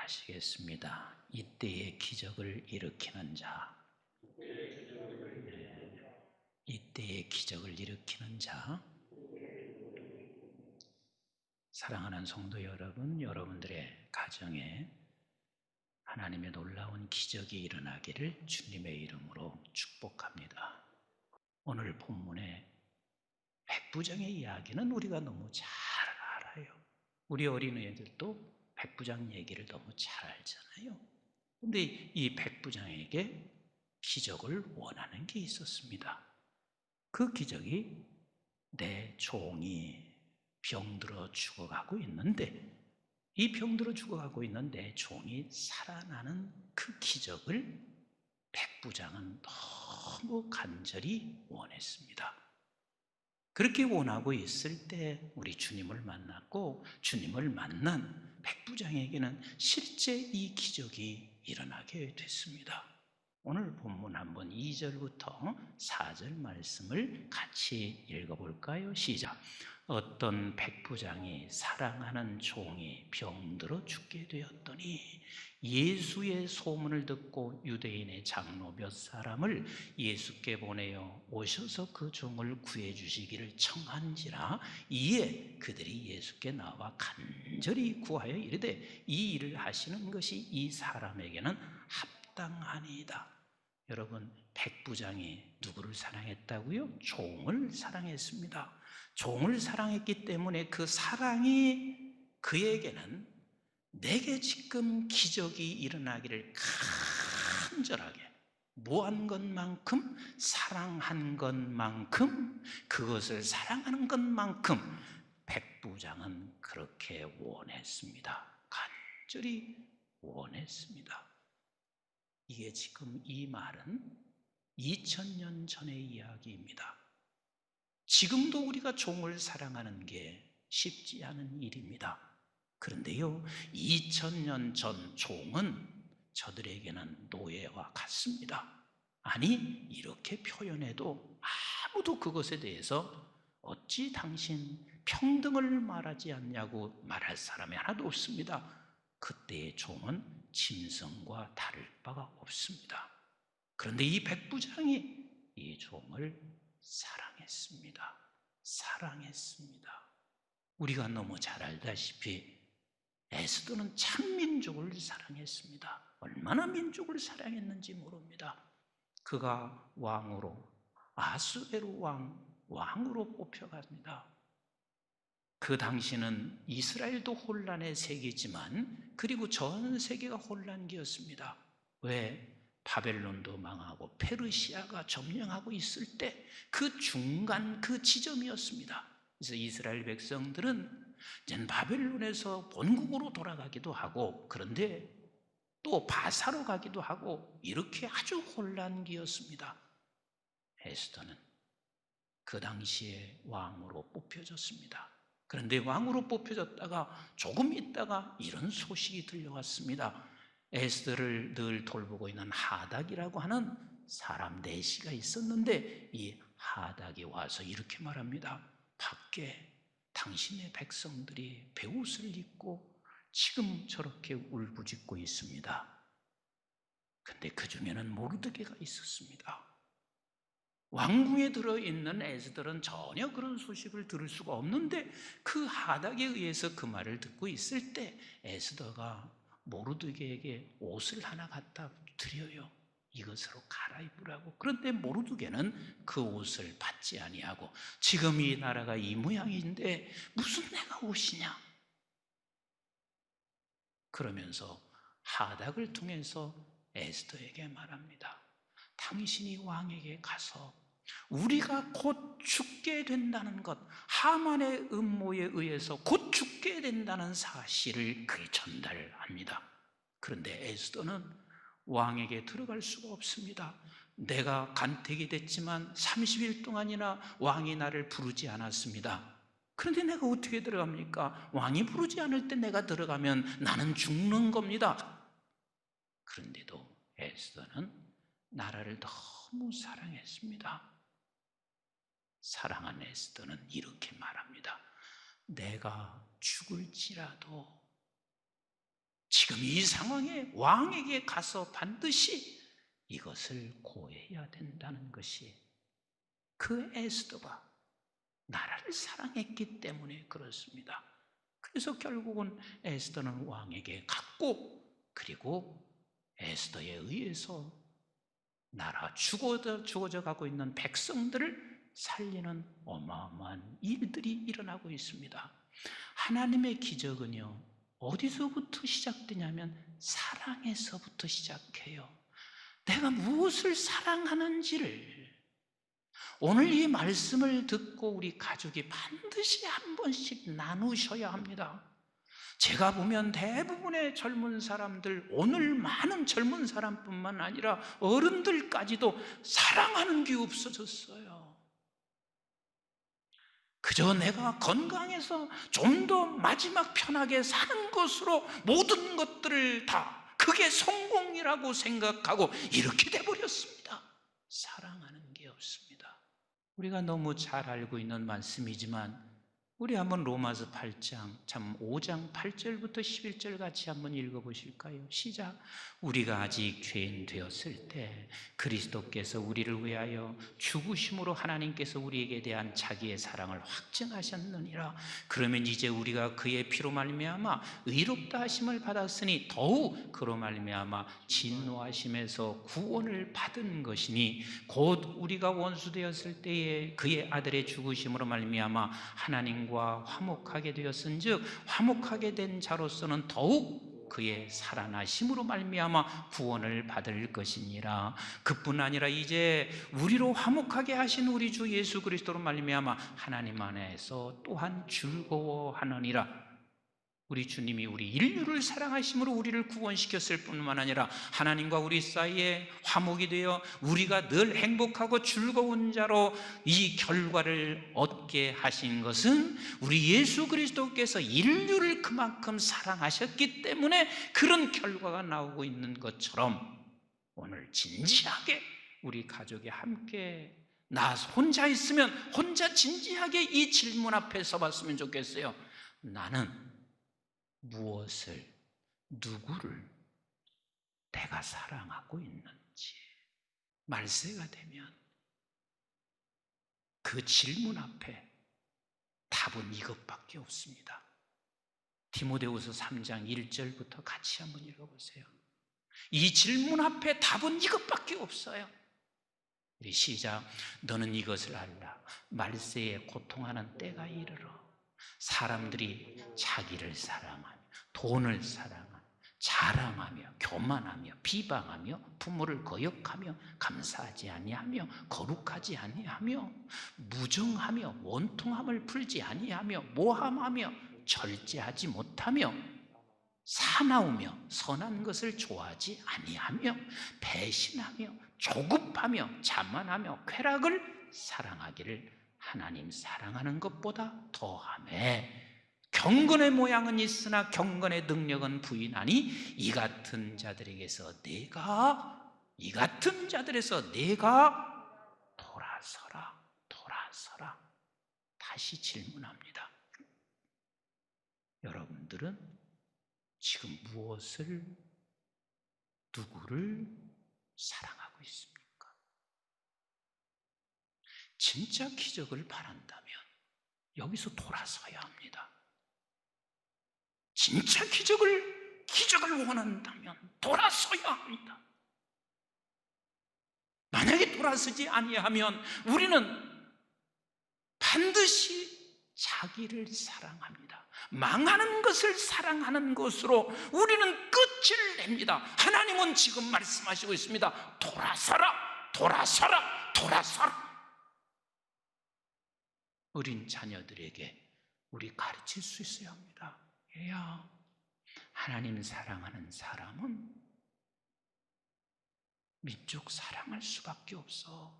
아시겠습니다. 이때의 기적을 일으키는 자, 이때의 기적을 일으키는 자. 사랑하는 성도 여러분, 여러분들의 가정에 하나님의 놀라운 기적이 일어나기를 주님의 이름으로 축복합니다. 오늘 본문의 백부장의 이야기는 우리가 너무 잘 알아요. 우리 어린이들도 백부장 얘기를 너무 잘 알잖아요. 그런데 이 백부장에게 기적을 원하는 게 있었습니다. 그 기적이 내 종이 병들어 죽어가고 있는데, 이 병들어 죽어가고 있는 내 종이 살아나는 그 기적을 백부장은 너무 간절히 원했습니다. 그렇게 원하고 있을 때 우리 주님을 만났고, 주님을 만난 백부장에게는 실제 이 기적이 일어나게 됐습니다. 오늘 본문 한번 2절부터 4절 말씀을 같이 읽어볼까요? 시작. 어떤 백부장이 사랑하는 종이 병들어 죽게 되었더니 예수의 소문을 듣고 유대인의 장로 몇 사람을 예수께 보내어 오셔서 그 종을 구해 주시기를 청한지라. 이에 그들이 예수께 나와 간절히 구하여 이르되 이 일을 하시는 것이 이 사람에게는 합당하니이다. 여러분, 백부장이 누구를 사랑했다고요? 종을 사랑했습니다. 종을 사랑했기 때문에 그 사랑이 그에게는 내게 지금 기적이 일어나기를 간절하게, 뭐한 것만큼, 사랑한 것만큼, 그것을 사랑하는 것만큼 백부장은 그렇게 원했습니다. 간절히 원했습니다. 이게 지금 이 말은 2000년 전의 이야기입니다. 지금도 우리가 종을 사랑하는 게 쉽지 않은 일입니다. 그런데요, 2000년 전 종은 저들에게는 노예와 같습니다. 아니, 이렇게 표현해도 아무도 그것에 대해서 어찌 당신 평등을 말하지 않냐고 말할 사람이 하나도 없습니다. 그때의 종은 짐승과 다를 바가 없습니다. 그런데 이 백부장이 이 종을 사랑했습니다. 사랑했습니다. 우리가 너무 잘 알다시피 에스더는 참 민족을 사랑했습니다. 얼마나 민족을 사랑했는지 모릅니다. 그가 왕으로, 아수에로 왕으로 뽑혀갑니다. 그 당시는 이스라엘도 혼란의 세계지만, 그리고 전 세계가 혼란기였습니다. 왜? 바벨론도 망하고 페르시아가 점령하고 있을 때 그 중간 그 지점이었습니다. 그래서 이스라엘 백성들은 이제 바벨론에서 본국으로 돌아가기도 하고, 그런데 또 바사로 가기도 하고, 이렇게 아주 혼란기였습니다. 에스더는 그 당시에 왕으로 뽑혀졌습니다. 그런데 왕으로 뽑혀졌다가 조금 있다가 이런 소식이 들려왔습니다. 에스더를 늘 돌보고 있는 하닥이라고 하는 사람 넷이가 있었는데, 이 하닥이 와서 이렇게 말합니다. 밖에 당신의 백성들이 베옷을 입고 지금 저렇게 울부짖고 있습니다. 근데 그 중에는 모르드게가 있었습니다. 왕궁에 들어있는 에스더는 전혀 그런 소식을 들을 수가 없는데, 그 하닥에 의해서 그 말을 듣고 있을 때 에스더가 모르드게에게 옷을 하나 갖다 드려요. 이것으로 갈아입으라고. 그런데 모르드게는 그 옷을 받지 아니하고, 지금 이 나라가 이 모양인데 무슨 내가 옷이냐, 그러면서 하닥을 통해서 에스더에게 말합니다. 당신이 왕에게 가서 우리가 곧 죽게 된다는 것, 하만의 음모에 의해서 곧 죽게 된다는 사실을 그에 전달합니다. 그런데 에스더는 왕에게 들어갈 수가 없습니다. 내가 간택이 됐지만 30일 동안이나 왕이 나를 부르지 않았습니다. 그런데 내가 어떻게 들어갑니까? 왕이 부르지 않을 때 내가 들어가면 나는 죽는 겁니다. 그런데도 에스더는 나라를 너무 사랑했습니다. 사랑한 에스더는 이렇게 말합니다. 내가 죽을지라도 지금 이 상황에 왕에게 가서 반드시 이것을 고해야 된다는 것이 그 에스더가 나라를 사랑했기 때문에 그렇습니다. 그래서 결국은 에스더는 왕에게 갔고, 그리고 에스더에 의해서 나라 죽어져 가고 있는 백성들을 살리는 어마어마한 일들이 일어나고 있습니다. 하나님의 기적은요, 어디서부터 시작되냐면 사랑에서부터 시작해요. 내가 무엇을 사랑하는지를 오늘 이 말씀을 듣고 우리 가족이 반드시 한 번씩 나누셔야 합니다. 제가 보면 대부분의 젊은 사람들, 오늘 많은 젊은 사람뿐만 아니라 어른들까지도 사랑하는 게 없어졌어요. 그저 내가 건강해서 좀 더 마지막 편하게 사는 것으로 모든 것들을 다 그게 성공이라고 생각하고 이렇게 돼버렸습니다. 사랑하는 게 없습니다. 우리가 너무 잘 알고 있는 말씀이지만 우리 한번 로마서 8장, 참 5장 8절부터 11절 같이 한번 읽어보실까요? 시작. 우리가 아직 죄인 되었을 때 그리스도께서 우리를 위하여 죽으심으로 하나님께서 우리에게 대한 자기의 사랑을 확증하셨느니라. 그러면 이제 우리가 그의 피로 말미암아 의롭다 하심을 받았으니 더욱 그로 말미암아 진노하심에서 구원을 받은 것이니 곧 우리가 원수 되었을 때에 그의 아들의 죽으심으로 말미암아 하나님 화목하게 되었은즉 화목하게 된 자로서는 더욱 그의 살아나심으로 말미암아 구원을 받을 것이니라. 그뿐 아니라 이제 우리로 화목하게 하신 우리 주 예수 그리스도로 말미암아 하나님 안에서 또한 즐거워하느니라. 우리 주님이 우리 인류를 사랑하심으로 우리를 구원시켰을 뿐만 아니라 하나님과 우리 사이에 화목이 되어 우리가 늘 행복하고 즐거운 자로 이 결과를 얻게 하신 것은 우리 예수 그리스도께서 인류를 그만큼 사랑하셨기 때문에 그런 결과가 나오고 있는 것처럼 오늘 진지하게 우리 가족이 함께 나 혼자 있으면 혼자 진지하게 이 질문 앞에 서봤으면 좋겠어요. 나는 무엇을, 누구를 내가 사랑하고 있는지. 말세가 되면 그 질문 앞에 답은 이것밖에 없습니다. 디모데후서 3장 1절부터 같이 한번 읽어보세요. 이 질문 앞에 답은 이것밖에 없어요. 우리 시작. 너는 이것을 알라. 말세에 고통하는 때가 이르러 사람들이 자기를 사랑하며 돈을 사랑하며 자랑하며 교만하며 비방하며 부모를 거역하며 감사하지 아니하며 거룩하지 아니하며 무정하며 원통함을 풀지 아니하며 모함하며 절제하지 못하며 사나우며 선한 것을 좋아하지 아니하며 배신하며 조급하며 자만하며 쾌락을 사랑하기를 하나님 사랑하는 것보다 더하매 경건의 모양은 있으나 경건의 능력은 부인하니 이 같은 자들에서 내가 돌아서라. 다시 질문합니다. 여러분들은 지금 무엇을, 누구를 사랑하고 있습니까? 진짜 기적을 바란다면 여기서 돌아서야 합니다. 진짜 기적을 원한다면 돌아서야 합니다. 만약에 돌아서지 아니하면 우리는 반드시 자기를 사랑합니다. 망하는 것을 사랑하는 것으로 우리는 끝을 냅니다. 하나님은 지금 말씀하시고 있습니다. 돌아서라. 어린 자녀들에게 우리 가르칠 수 있어야 합니다. 얘야, 하나님 사랑하는 사람은 민족 사랑할 수밖에 없어.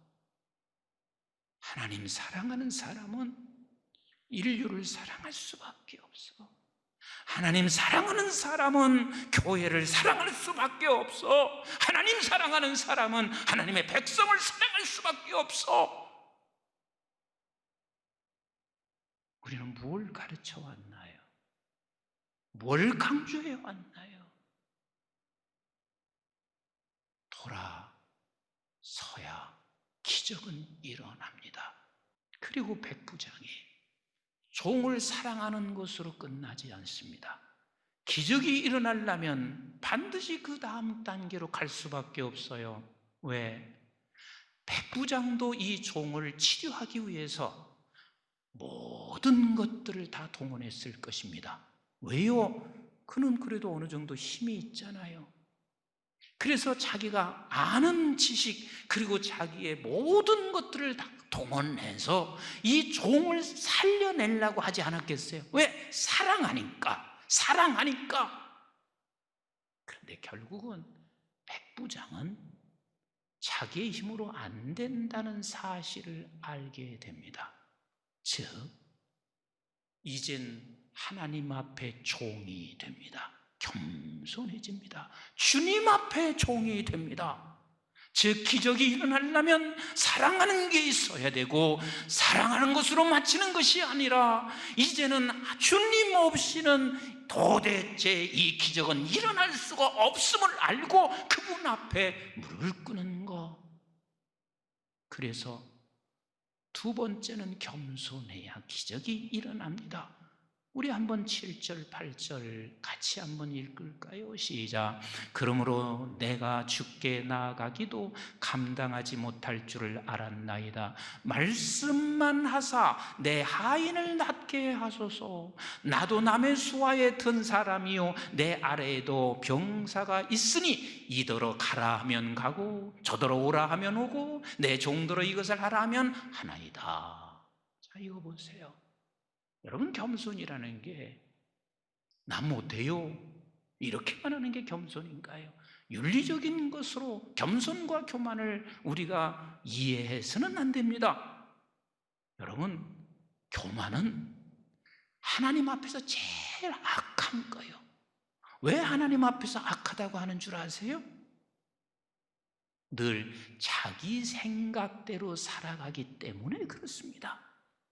하나님 사랑하는 사람은 인류를 사랑할 수밖에 없어. 하나님 사랑하는 사람은 교회를 사랑할 수밖에 없어. 하나님 사랑하는 사람은 하나님의 백성을 사랑할 수밖에 없어. 우리는 뭘 가르쳐 왔나요? 뭘 강조해 왔나요? 돌아서야 기적은 일어납니다. 그리고 백부장이 종을 사랑하는 것으로 끝나지 않습니다. 기적이 일어나려면 반드시 그 다음 단계로 갈 수밖에 없어요. 왜? 백부장도 이 종을 치료하기 위해서 모든 것들을 다 동원했을 것입니다. 왜요? 그는 그래도 어느 정도 힘이 있잖아요. 그래서 자기가 아는 지식 그리고 자기의 모든 것들을 다 동원해서 이 종을 살려내려고 하지 않았겠어요? 왜? 사랑하니까. 그런데 결국은 백부장은 자기의 힘으로 안 된다는 사실을 알게 됩니다. 즉, 이젠 하나님 앞에 종이 됩니다. 겸손해집니다. 주님 앞에 종이 됩니다. 즉, 기적이 일어나려면 사랑하는 게 있어야 되고, 사랑하는 것으로 마치는 것이 아니라 이제는 주님 없이는 도대체 이 기적은 일어날 수가 없음을 알고 그분 앞에 무릎을 꿇는 것. 그래서 두 번째는 겸손해야 기적이 일어납니다. 우리 한번 7절, 8절 같이 한번 읽을까요? 시작. 그러므로 내가 주께 나아가기도 감당하지 못할 줄을 알았나이다. 말씀만 하사 내 하인을 낫게 하소서. 나도 남의 수하에 든 사람이요 내 아래에도 병사가 있으니 이더러 가라 하면 가고 저더러 오라 하면 오고 내 종더러 이것을 하라 하면 하나이다. 자, 이거 보세요. 여러분, 겸손이라는 게 나 못해요 이렇게만 하는 게 겸손인가요? 윤리적인 것으로 겸손과 교만을 우리가 이해해서는 안 됩니다. 여러분, 교만은 하나님 앞에서 제일 악한 거예요. 왜 하나님 앞에서 악하다고 하는 줄 아세요? 늘 자기 생각대로 살아가기 때문에 그렇습니다.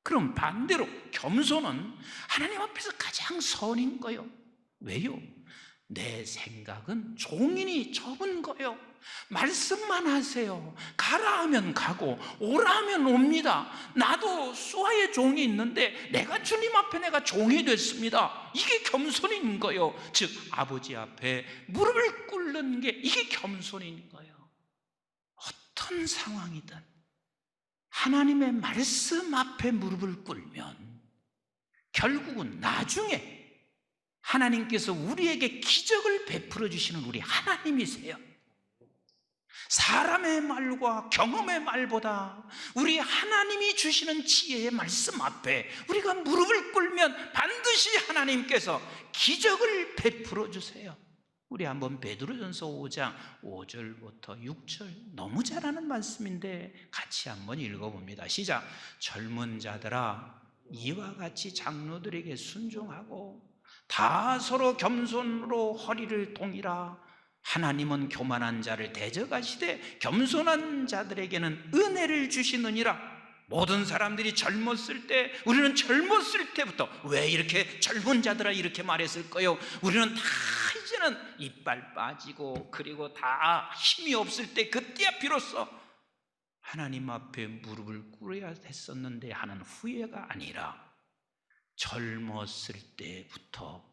그럼 반대로 겸손은 하나님 앞에서 가장 선인 거예요. 왜요? 내 생각은 종이니 접은 거예요. 말씀만 하세요. 가라 하면 가고 오라 하면 옵니다. 나도 수하의 종이 있는데 내가 주님 앞에 내가 종이 됐습니다. 이게 겸손인 거예요. 즉 아버지 앞에 무릎을 꿇는 게 이게 겸손인 거예요. 어떤 상황이든 하나님의 말씀 앞에 무릎을 꿇으면 결국은 나중에 하나님께서 우리에게 기적을 베풀어 주시는 우리 하나님이세요. 사람의 말과 경험의 말보다 우리 하나님이 주시는 지혜의 말씀 앞에 우리가 무릎을 꿇으면 반드시 하나님께서 기적을 베풀어 주세요. 우리 한번 베드로전서 5장 5절부터 6절 너무 잘하는 말씀인데 같이 한번 읽어봅니다. 시작. 젊은 자들아 이와 같이 장로들에게 순종하고 다 서로 겸손으로 허리를 동이라. 하나님은 교만한 자를 대적하시되 겸손한 자들에게는 은혜를 주시느니라. 모든 사람들이 젊었을 때, 우리는 젊었을 때부터 왜 이렇게 젊은 자들아 이렇게 말했을까요? 우리는 다 이제는 이빨 빠지고 그리고 다 힘이 없을 때 그때야 비로소 하나님 앞에 무릎을 꿇어야 했었는데 하는 후회가 아니라 젊었을 때부터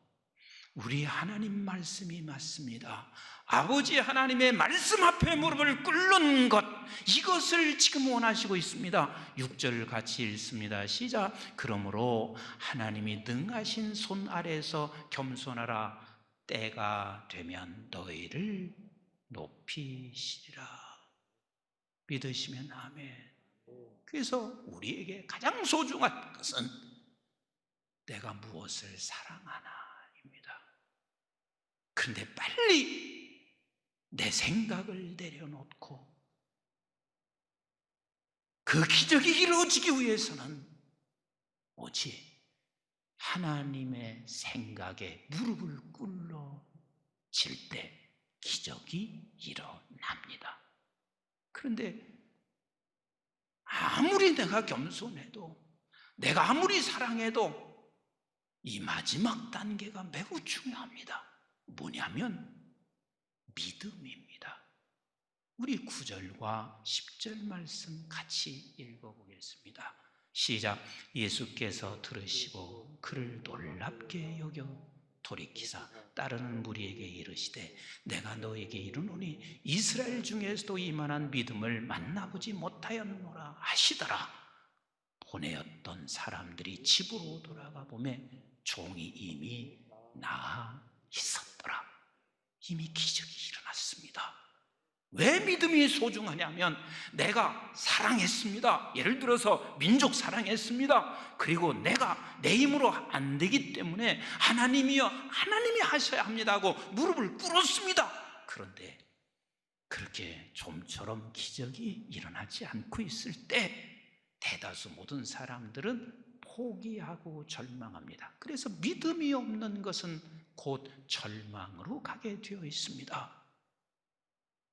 우리 하나님 말씀이 맞습니다. 아버지 하나님의 말씀 앞에 무릎을 꿇는 것, 이것을 지금 원하시고 있습니다. 6절 같이 읽습니다. 시작. 그러므로 하나님이 능하신 손 아래에서 겸손하라. 때가 되면 너희를 높이시리라. 믿으시면 아멘. 그래서 우리에게 가장 소중한 것은 내가 무엇을 사랑하나입니다. 그런데 빨리 내 생각을 내려놓고 그 기적이 이루어지기 위해서는 오직 하나님의 생각에 무릎을 꿇어질 때 기적이 일어납니다. 그런데 아무리 내가 겸손해도 내가 아무리 사랑해도 이 마지막 단계가 매우 중요합니다. 뭐냐면 믿음입니다. 우리 9절과 10절 말씀 같이 읽어보겠습니다. 시작. 예수께서 들으시고 그를 놀랍게 여겨 돌이키사 따르는 무리에게 이르시되 내가 너에게 이르노니 이스라엘 중에서도 이만한 믿음을 만나보지 못하였노라 하시더라. 보내었던 사람들이 집으로 돌아가 보매 종이 이미 나아 있었더라. 이미 기적이 일어났습니다. 왜 믿음이 소중하냐면 내가 사랑했습니다. 예를 들어서 민족 사랑했습니다. 그리고 내가 내 힘으로 안 되기 때문에 하나님이 하셔야 합니다 하고 무릎을 꿇었습니다. 그런데 그렇게 좀처럼 기적이 일어나지 않고 있을 때 대다수 모든 사람들은 포기하고 절망합니다. 그래서 믿음이 없는 것은 곧 절망으로 가게 되어 있습니다.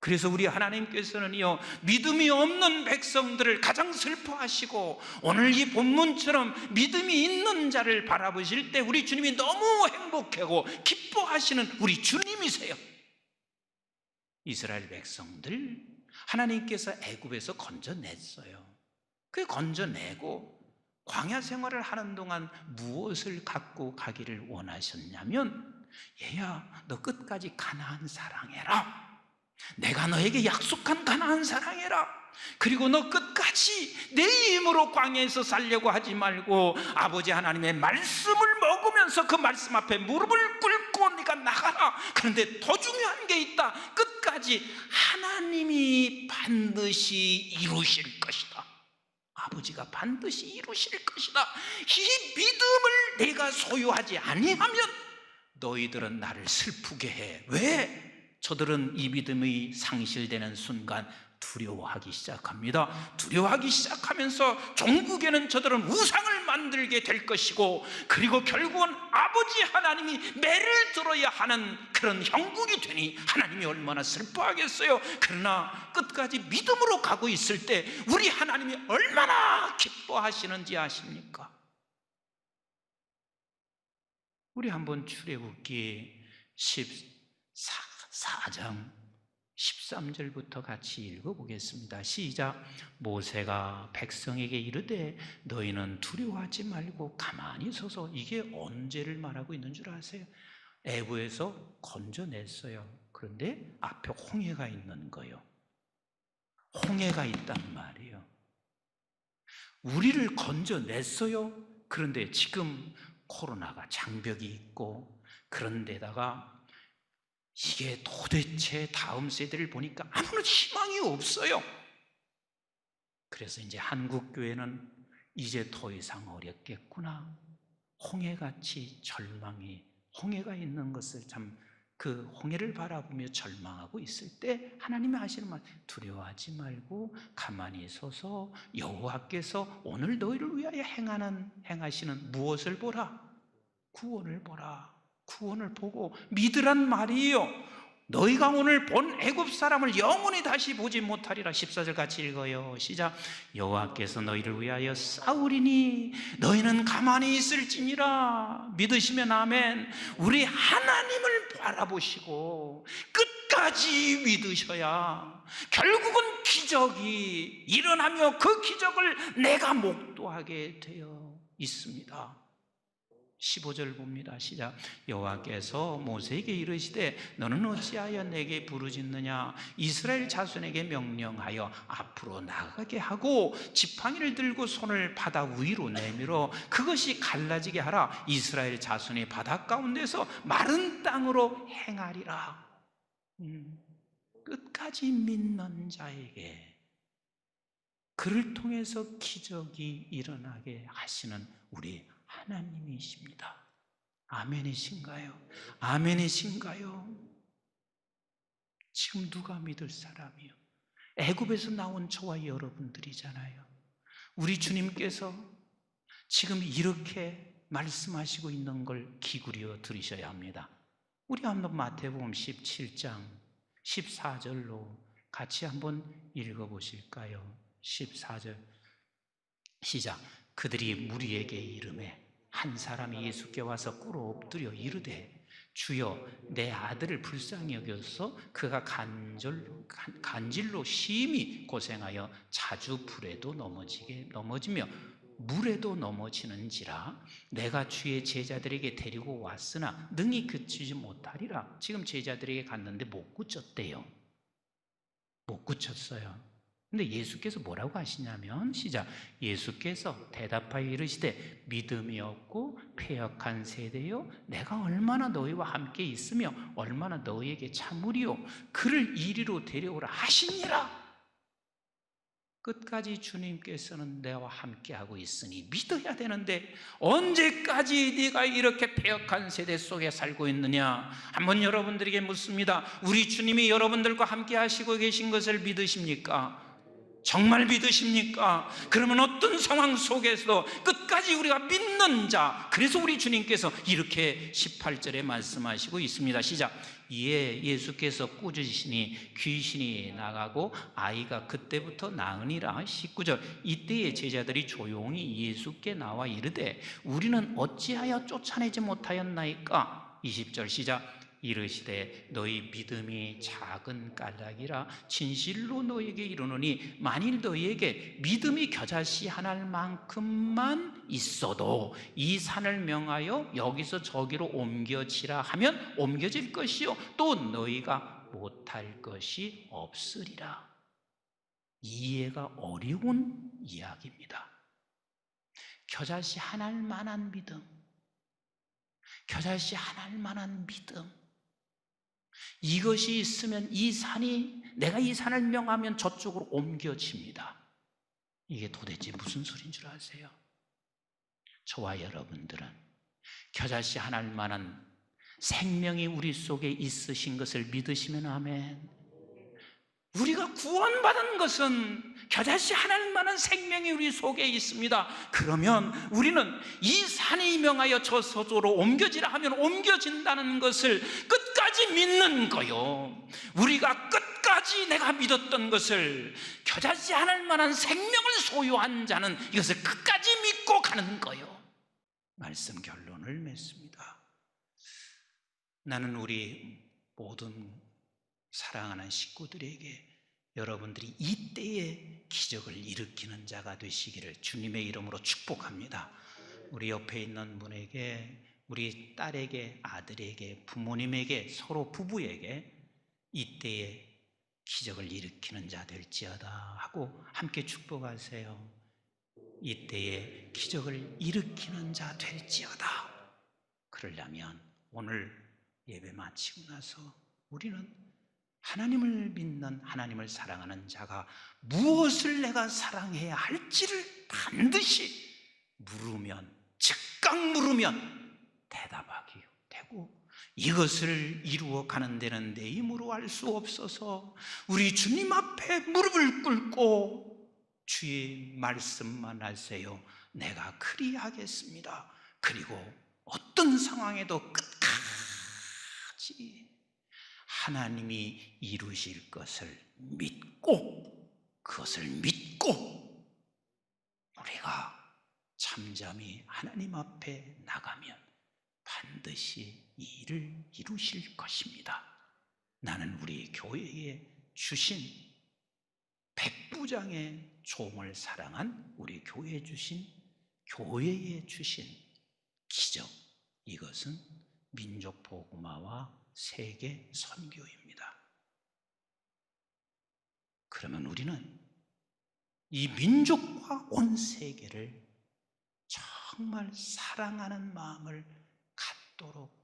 그래서 우리 하나님께서는요, 믿음이 없는 백성들을 가장 슬퍼하시고 오늘 이 본문처럼 믿음이 있는 자를 바라보실 때 우리 주님이 너무 행복하고 기뻐하시는 우리 주님이세요. 이스라엘 백성들 하나님께서 애굽에서 건져냈어요. 그 건져내고 광야 생활을 하는 동안 무엇을 갖고 가기를 원하셨냐면, 얘야 너 끝까지 가나안 사랑해라. 내가 너에게 약속한 가나안 사랑해라. 그리고 너 끝까지 내 힘으로 광야에서 살려고 하지 말고 아버지 하나님의 말씀을 먹으면서 그 말씀 앞에 무릎을 꿇고 네가 나가라. 그런데 더 중요한 게 있다. 끝까지 하나님이 반드시 이루실 것이다. 아버지가 반드시 이루실 것이다. 이 믿음을 내가 소유하지 아니하면 너희들은 나를 슬프게 해. 왜? 저들은 이 믿음이 상실되는 순간 두려워하기 시작합니다. 두려워하기 시작하면서 종국에는 저들은 우상을 만들게 될 것이고, 그리고 결국은 아버지 하나님이 매를 들어야 하는 그런 형국이 되니 하나님이 얼마나 슬퍼하겠어요. 그러나 끝까지 믿음으로 가고 있을 때 우리 하나님이 얼마나 기뻐하시는지 아십니까? 우리 한번 출애굽기 14장 13절부터 같이 읽어보겠습니다. 시작. 모세가 백성에게 이르되 너희는 두려워하지 말고 가만히 서서, 이게 언제를 말하고 있는 줄 아세요? 애굽에서 건져냈어요. 그런데 앞에 홍해가 있는 거예요. 홍해가 있단 말이에요. 우리를 건져냈어요. 그런데 지금 코로나가 장벽이 있고, 그런데다가 이게 도대체 다음 세대를 보니까 아무런 희망이 없어요. 그래서 이제 한국교회는 이제 더 이상 어렵겠구나. 홍해같이 홍해가 있는 것을 그 홍해를 바라보며 절망하고 있을 때 하나님이 하시는 말, 두려워하지 말고 가만히 서서 여호와께서 오늘 너희를 위하여 행하시는 무엇을 보라? 구원을 보라. 구원을 보고 믿으란 말이에요. 너희가 오늘 본 애굽 사람을 영원히 다시 보지 못하리라. 14절 같이 읽어요. 시작. 여호와께서 너희를 위하여 싸우리니 너희는 가만히 있을지니라. 믿으시면 아멘. 우리 하나님을 바라보시고 끝까지 믿으셔야 결국은 기적이 일어나며 그 기적을 내가 목도하게 되어 있습니다. 15절 봅니다. 시작. 여호와께서 모세에게 이르시되 너는 어찌하여 내게 부르짖느냐? 이스라엘 자손에게 명령하여 앞으로 나가게 하고 지팡이를 들고 손을 바다 위로 내밀어 그것이 갈라지게 하라. 이스라엘 자손이 바다 가운데서 마른 땅으로 행하리라. 끝까지 믿는 자에게 그를 통해서 기적이 일어나게 하시는 우리 하나님이십니다. 아멘이신가요? 아멘이신가요? 지금 누가 믿을 사람이요? 애굽에서 나온 저와 여러분들이잖아요. 우리 주님께서 지금 이렇게 말씀하시고 있는 걸 기울여 들으셔야 합니다. 우리 한번 마태복음 17장 14절로 같이 한번 읽어보실까요? 14절 시작. 그들이 무리에게 이르매 한 사람이 예수께 와서 꿇어 엎드려 이르되 주여 내 아들을 불쌍히 여겨서 그가 간질로 심히 고생하여 자주 불에도 넘어지며 물에도 넘어지는지라. 내가 주의 제자들에게 데리고 왔으나 능히 그치지 못하리라. 지금 제자들에게 갔는데 못 고쳤대요. 못 고쳤어요. 근데 예수께서 뭐라고 하시냐면, 시작. 예수께서 대답하여 이르시되 믿음이 없고 패역한 세대여, 내가 얼마나 너희와 함께 있으며 얼마나 너희에게 참으리요. 그를 이리로 데려오라 하시니라. 끝까지 주님께서는 내와 함께하고 있으니 믿어야 되는데 언제까지 네가 이렇게 패역한 세대 속에 살고 있느냐? 한번 여러분들에게 묻습니다. 우리 주님이 여러분들과 함께 하시고 계신 것을 믿으십니까? 정말 믿으십니까? 그러면 어떤 상황 속에서도 끝까지 우리가 믿는 자, 그래서 우리 주님께서 이렇게 18절에 말씀하시고 있습니다. 시작. 이에 예수께서 꾸짖으시니 귀신이 나가고 아이가 그때부터 나으니라. 19절. 이때에 제자들이 조용히 예수께 나와 이르되 우리는 어찌하여 쫓아내지 못하였나이까? 20절 시작. 이르시되 너희 믿음이 작은 까닭이라. 진실로 너희에게 이르노니 만일 너희에게 믿음이 겨자씨 한 알만큼만 있어도 이 산을 명하여 여기서 저기로 옮겨지라 하면 옮겨질 것이요 또 너희가 못할 것이 없으리라. 이해가 어려운 이야기입니다. 겨자씨 한 알만한 믿음, 겨자씨 한 알만한 믿음, 이것이 있으면 이 산이, 내가 이 산을 명하면 저쪽으로 옮겨집니다. 이게 도대체 무슨 소리인 줄 아세요? 저와 여러분들은 겨자씨 한 알만한 생명이 우리 속에 있으신 것을 믿으시면 아멘. 우리가 구원받은 것은 겨자씨 한 알만한 생명이 우리 속에 있습니다. 그러면 우리는 이 산이 명하여 저 서쪽으로 옮겨지라 하면 옮겨진다는 것을 끝까지 믿는 거요. 우리가 끝까지 내가 믿었던 것을, 겨자씨 한 알만한 생명을 소유한 자는 이것을 끝까지 믿고 가는 거요. 말씀 결론을 맺습니다. 나는 우리 모든 사랑하는 식구들에게 여러분들이 이때에 기적을 일으키는 자가 되시기를 주님의 이름으로 축복합니다. 우리 옆에 있는 분에게, 우리 딸에게, 아들에게, 부모님에게, 서로 부부에게 이때에 기적을 일으키는 자 될지어다 하고 함께 축복하세요. 이때에 기적을 일으키는 자 될지어다. 그러려면 오늘 예배 마치고 나서 우리는 하나님을 믿는, 하나님을 사랑하는 자가 무엇을 내가 사랑해야 할지를 반드시 물으면, 즉각 물으면 대답하기 되고, 이것을 이루어 가는 데는 내 힘으로 할 수 없어서 우리 주님 앞에 무릎을 꿇고 주의 말씀만 하세요. 내가 그리하겠습니다. 그리고 어떤 상황에도 끝까지 하나님이 이루실 것을 믿고, 그것을 믿고 우리가 잠잠히 하나님 앞에 나가면 반드시 이 일을 이루실 것입니다. 나는 우리 교회에 주신 백부장의 종을 사랑한 우리 교회에 주신 기적, 이것은 민족 복음화와 세계 선교입니다. 그러면 우리는 이 민족과 온 세계를 정말 사랑하는 마음을 갖도록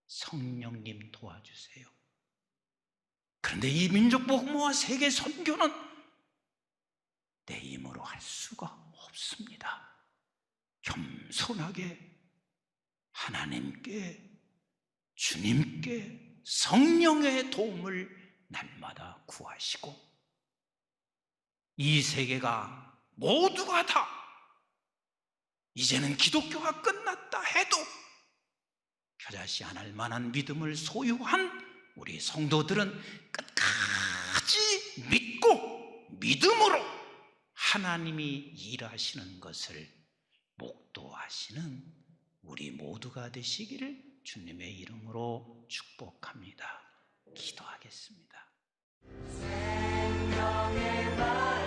성령님 도와주세요. 그런데 이 민족 복음화와 세계 선교는 내 힘으로 할 수가 없습니다. 겸손하게 하나님께, 주님께 성령의 도움을 날마다 구하시고, 이 세계가 모두가 다 이제는 기독교가 끝났다 해도 겨자씨 안 할 만한 믿음을 소유한 우리 성도들은 끝까지 믿고 믿음으로 하나님이 일하시는 것을 목도하시는 우리 모두가 되시기를 주님의 이름으로 축복합니다. 기도하겠습니다. 생명의 말